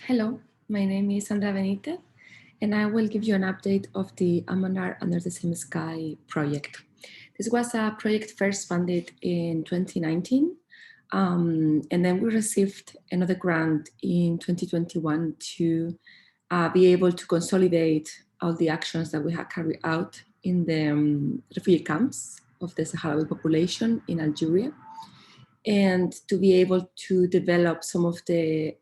Hello, my name is Sandra Benitez, and I will give you an update of the Amanar Under the Same Sky project. This was a project first funded in 2019, and then we received another grant in 2021 to be able to consolidate all the actions that we had carried out in the refugee camps of the Sahrawi population in Algeria, and to be able to develop some of the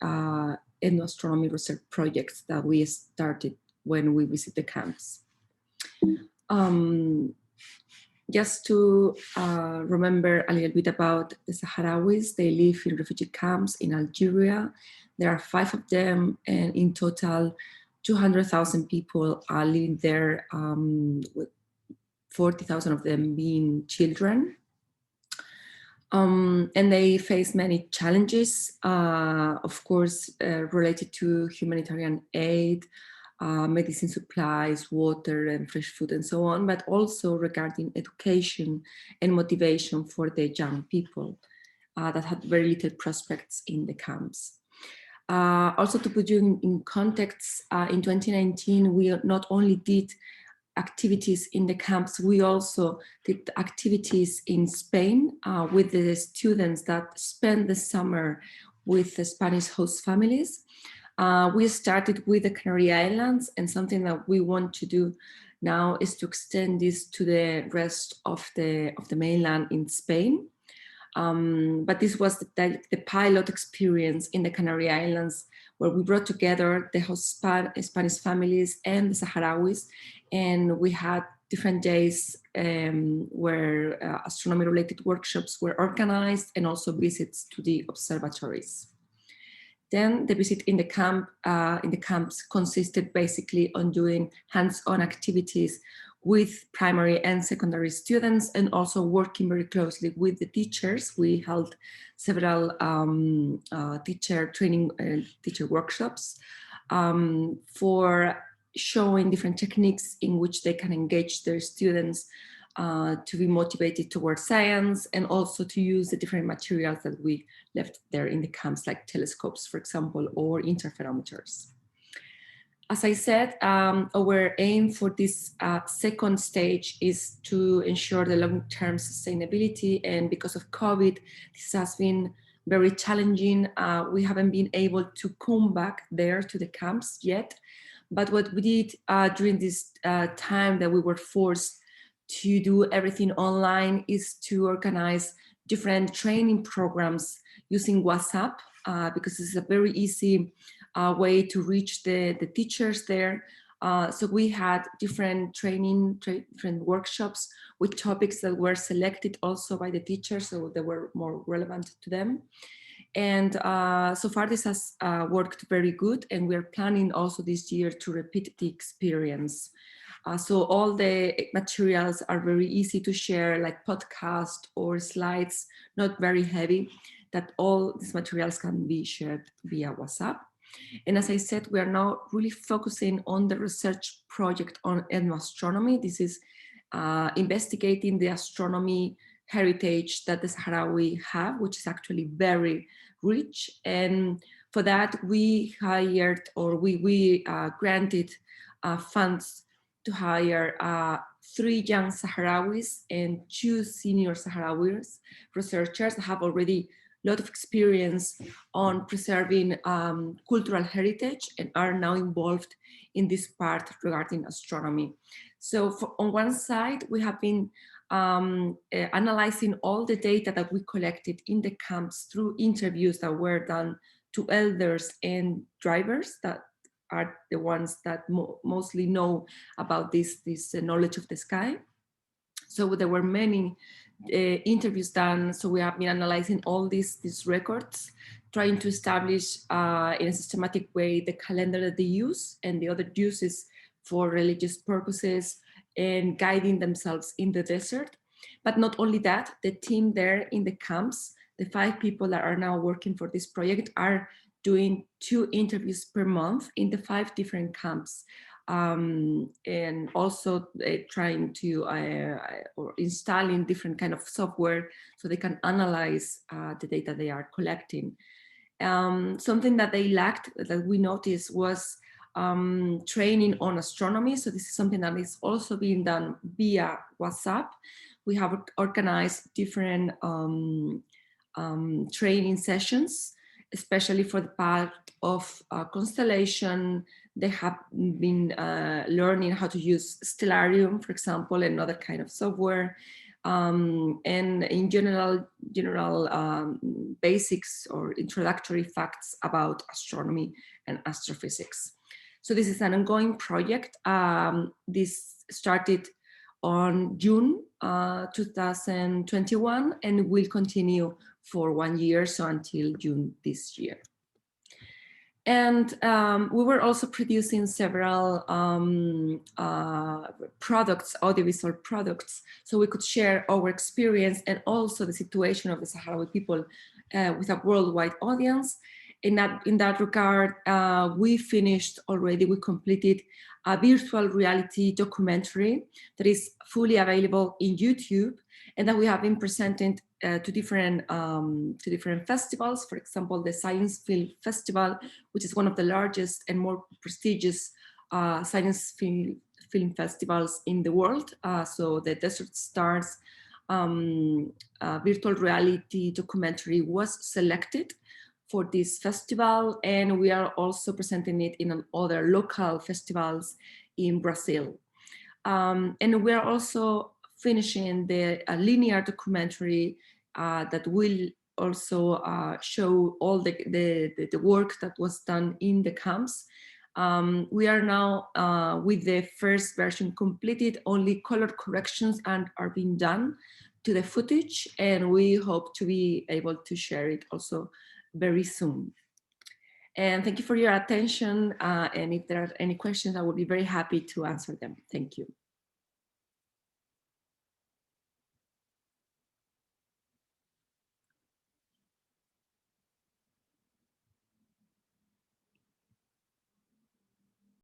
ethnoastronomy research projects that we started when we visit the camps. Just to remember a little bit about the Sahrawis, they live in refugee camps in Algeria. There are 5 of them, and in total, 200,000 people are living there, with 40,000 of them being children. And they face many challenges, of course, related to humanitarian aid, medicine supplies, water and fresh food and so on, but also regarding education and motivation for the young people that had very little prospects in the camps. Also to put you in context, in 2019, we not only did activities in the camps, we also did activities in Spain with the students that spend the summer with the Spanish host families. We started with the Canary Islands, and something that we want to do now is to extend this to the rest of the mainland in Spain. But this was the pilot experience in the Canary Islands, where we brought together the host Spanish families and the Sahrawis, and we had different days where astronomy-related workshops were organized, and also visits to the observatories. Then the visit in the camps consisted basically on doing hands-on activities with primary and secondary students, and also working very closely with the teachers. We held several teacher workshops for showing different techniques in which they can engage their students to be motivated towards science, and also to use the different materials that we left there in the camps, like telescopes, for example, or interferometers. As I said, our aim for this second stage is to ensure the long-term sustainability, and because of COVID, this has been very challenging. We haven't been able to come back there to the camps yet, but what we did during this time that we were forced to do everything online is to organize different training programs using WhatsApp, because it's a very easy way to reach the teachers there. So we had different different workshops with topics that were selected also by the teachers, so they were more relevant to them. And so far this has worked very good, and we're planning also this year to repeat the experience. So all the materials are very easy to share, like podcast or slides, not very heavy, that all these materials can be shared via WhatsApp. And as I said, we are now really focusing on the research project on ethnoastronomy. This is investigating the astronomy heritage that the Sahrawi have, which is actually very rich. And for that, we hired, or we granted funds to hire 3 young Sahrawis and 2 senior Sahrawis researchers that have already a lot of experience on preserving cultural heritage, and are now involved in this part regarding astronomy. So on one side, we have been analyzing all the data that we collected in the camps through interviews that were done to elders and drivers, that are the ones that mostly know about this knowledge of the sky. So there were many interviews done. So we have been analyzing all these records, trying to establish in a systematic way the calendar that they use and the other uses for religious purposes, and guiding themselves in the desert. But not only that, the team there in the camps, the 5 people that are now working for this project, are doing 2 interviews per month in the 5 different camps. And also trying to or installing different kind of software so they can analyze the data they are collecting. Something that they lacked, that we noticed, was training on astronomy. So this is something that is also being done via WhatsApp. We have organized different training sessions, especially for the part of constellation. They have been learning how to use Stellarium, for example, and other kind of software. And in general basics or introductory facts about astronomy and astrophysics. So this is an ongoing project. This started on June 2021 and will continue for 1 year, so until June this year. And we were also producing several products, audiovisual products, so we could share our experience and also the situation of the Sahrawi people with a worldwide audience. In that regard, we completed a virtual reality documentary that is fully available in YouTube, and that we have been presenting to different festivals. For example, the Science Film Festival, which is one of the largest and more prestigious science film festivals in the world. So the Desert Stars virtual reality documentary was selected for this festival, and we are also presenting it in other local festivals in Brazil. And we are also finishing the linear documentary that will also show all the work that was done in the camps. We are now with the first version completed, only color corrections are being done to the footage, and we hope to be able to share it also very soon. And thank you for your attention. And if there are any questions, I will be very happy to answer them. Thank you.